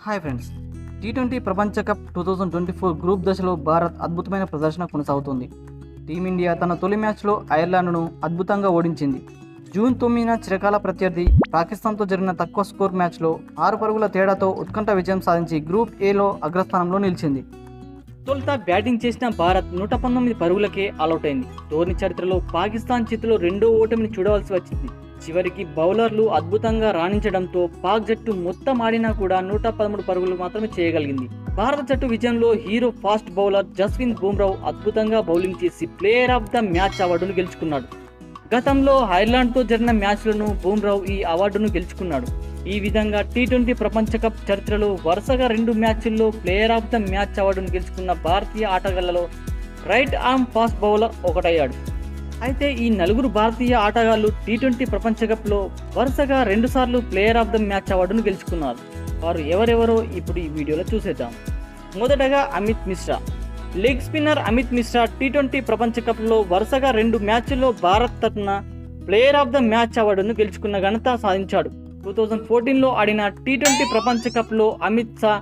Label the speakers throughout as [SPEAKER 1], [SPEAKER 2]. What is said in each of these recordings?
[SPEAKER 1] Hi friends, T20 ప్రపంచ cup 2024 group దశలో భారత్ అద్భుతమైన ప్రదర్శన కొనసాగుతుంది. టీమిండియా తన తొలి మ్యాచ్లో ఐర్లాండ్ను అద్భుతంగా ఓడించింది. జూన్ 9న చిరకాల ప్రత్యర్థి పాకిస్తాన్తో జరిగిన తక్కువ స్కోర్ మ్యాచ్లో 6 పరుగుల తేడాతో ఉత్కంఠ విజయం సాధించి గ్రూప్ ఏలో అగ్రస్థానంలో నిలిచింది. తొలుత బ్యాటింగ్ చేసిన భారత్ 119 పరుగులకే ఆలౌట్ అయింది. టోర్నీ చరిత్రలో పాకిస్తాన్ చేతిలో రెండో ఓటమిని చూడవలసి వచ్చింది. చివరికి బౌలర్లు అద్భుతంగా రాణించడంతో పాక్ జట్టు మొత్తం ఆడినా కూడా 113 పరుగులు మాత్రమే చేయగలిగింది. భారత జట్టు విజయంలో హీరో ఫాస్ట్ బౌలర్ జస్ప్రీత్ బుమ్రాహ్ అద్భుతంగా బౌలింగ్ చేసి ప్లేయర్ ఆఫ్ ద మ్యాచ్ అవార్డును గెలుచుకున్నాడు. గతంలో ఐర్లాండ్తో జరిగిన మ్యాచ్లను బుమ్రాహ్ ఈ అవార్డును గెలుచుకున్నాడు. ఈ విధంగా టీ20 ప్రపంచ కప్ చరిత్రలో వరుసగా 2 మ్యాచ్ల్లో ప్లేయర్ ఆఫ్ ద మ్యాచ్ అవార్డును గెలుచుకున్న భారతీయ ఆటగాళ్లలో రైట్ ఆర్మ్ ఫాస్ట్ బౌలర్ ఒకటయ్యాడు. అయితే ఈ నలుగురు భారతీయ ఆటగాళ్లు టీ20 ప్రపంచ కప్లో వరుసగా 2 సార్లు ప్లేయర్ ఆఫ్ ద మ్యాచ్ అవార్డును గెలుచుకున్నారు. వారు ఎవరెవరో ఇప్పుడు ఈ వీడియోలో చూసేద్దాం. మొదటగా Amit Mishra. Leg spinner Amit Mishra T20 ప్రపంచ కప్లో వరుసగా 2 మ్యాచ్ల్లో భారత్ తరఫున ప్లేయర్ ఆఫ్ ద మ్యాచ్ అవార్డును గెలుచుకున్న ఘనత సాధించాడు. 2014లో ఆడిన టీ20 ప్రపంచ కప్లో అమిత్ షా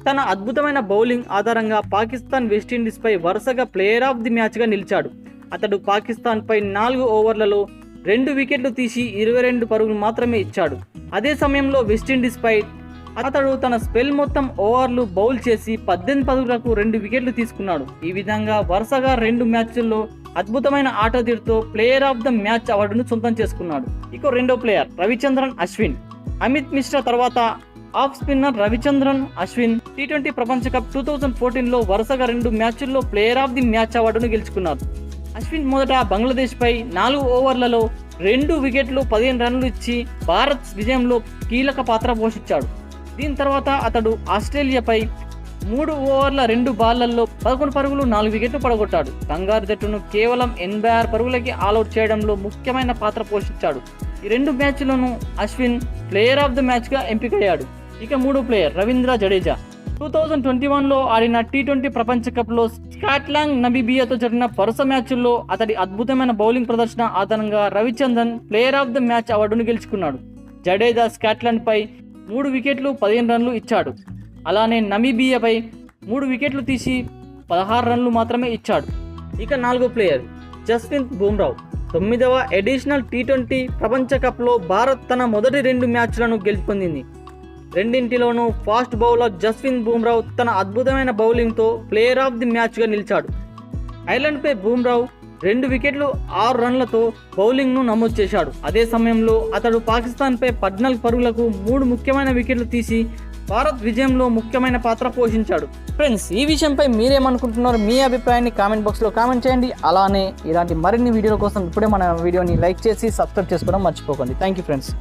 [SPEAKER 1] తన అద్భుతమైన బౌలింగ్ ఆధారంగా పాకిస్తాన్ వెస్టిండీస్పై వరుసగా ప్లేయర్ ఆఫ్ ది మ్యాచ్గా నిలిచాడు. అతడు పాకిస్తాన్పై 4 ఓవర్లలో 2 వికెట్లు తీసి 22 పరుగులు మాత్రమే ఇచ్చాడు. అదే సమయంలో వెస్టిండీస్పై అతడు తన స్పెల్ మొత్తం ఓవర్లు బౌల్ చేసి 18 పరుగులకు 2 వికెట్లు తీసుకున్నాడు. ఈ విధంగా వరుసగా 2 మ్యాచ్ల్లో అద్భుతమైన ఆటతీరుతో ప్లేయర్ ఆఫ్ ద మ్యాచ్ అవార్డును సొంతం చేసుకున్నాడు. ఇక రెండో ప్లేయర్ రవిచంద్రన్ అశ్విన్. అమిత్ మిశ్రా తర్వాత off spinner Ravichandran Ashwin T20 ప్రపంచ కప్ 2014లో వరుసగా 2 మ్యాచ్ల్లో ప్లేయర్ ఆఫ్ ది మ్యాచ్ అవార్డును గెలుచుకున్నారు. అశ్విన్ మొదట బంగ్లాదేశ్పై 4 ఓవర్లలో 2 వికెట్లు 15 రన్లు ఇచ్చి భారత్ విజయంలో కీలక పాత్ర పోషించాడు. దీని తర్వాత అతడు ఆస్ట్రేలియాపై 3 ఓవర్ల 2 బాళ్లలో 11 పరుగులు 4 వికెట్లు పడగొట్టాడు. కంగారు జట్టును కేవలం 86 పరుగులకి ఆల్అౌట్ చేయడంలో ముఖ్యమైన పాత్ర పోషించాడు. ఈ 2 మ్యాచ్లను అశ్విన్ ప్లేయర్ ఆఫ్ ద మ్యాచ్గా ఎంపికయ్యాడు. ఇక మూడో ప్లేయర్ రవీంద్ర జడేజా. 2021లో ఆడిన టీ20 ప్రపంచ కప్లో స్కాట్లాండ్ నమీబియాతో జరిగిన వరుస మ్యాచ్ల్లో అతడి అద్భుతమైన బౌలింగ్ ప్రదర్శన ఆధారంగా Ravichandran player of the match అవార్డును గెలుచుకున్నాడు. జడేజా స్కాట్లాండ్పై 3 వికెట్లు 15 రన్లు ఇచ్చాడు. అలానే నమీబియాపై 3 వికెట్లు తీసి 16 రన్లు మాత్రమే ఇచ్చాడు. ఇక నాలుగో ప్లేయర్ జస్ప్రీత్ బుమ్రాహ్. 9వ ఎడిషనల్ టీ20 ప్రపంచ కప్లో భారత్ తన మొదటి 2 మ్యాచ్లను గెలుపొందింది. రెండింటిలోనూ ఫాస్ట్ బౌలర్ జస్ప్రీత్ బుమ్రాహ్ తన అద్భుతమైన బౌలింగ్తో ప్లేయర్ ఆఫ్ ది మ్యాచ్గా నిలిచాడు. ఐర్లాండ్పై బుమ్రాహ్ 2 వికెట్లు 6 రన్లతో బౌలింగ్ను నమోదు చేశాడు. అదే సమయంలో అతడు పాకిస్తాన్పై 14 పరుగులకు 3 ముఖ్యమైన వికెట్లు తీసి భారత్ విజయంలో ముఖ్యమైన పాత్ర పోషించాడు. ఫ్రెండ్స్, ఈ విషయంపై మీరేమనుకుంటున్నారు? మీ అభిప్రాయాన్ని కామెంట్ బాక్స్లో కామెంట్ చేయండి. అలానే ఇలాంటి మరిన్ని వీడియోల కోసం ఇప్పుడే మన వీడియోని లైక్ చేసి సబ్స్క్రైబ్ చేసుకోవడం మర్చిపోకండి. Thank you friends.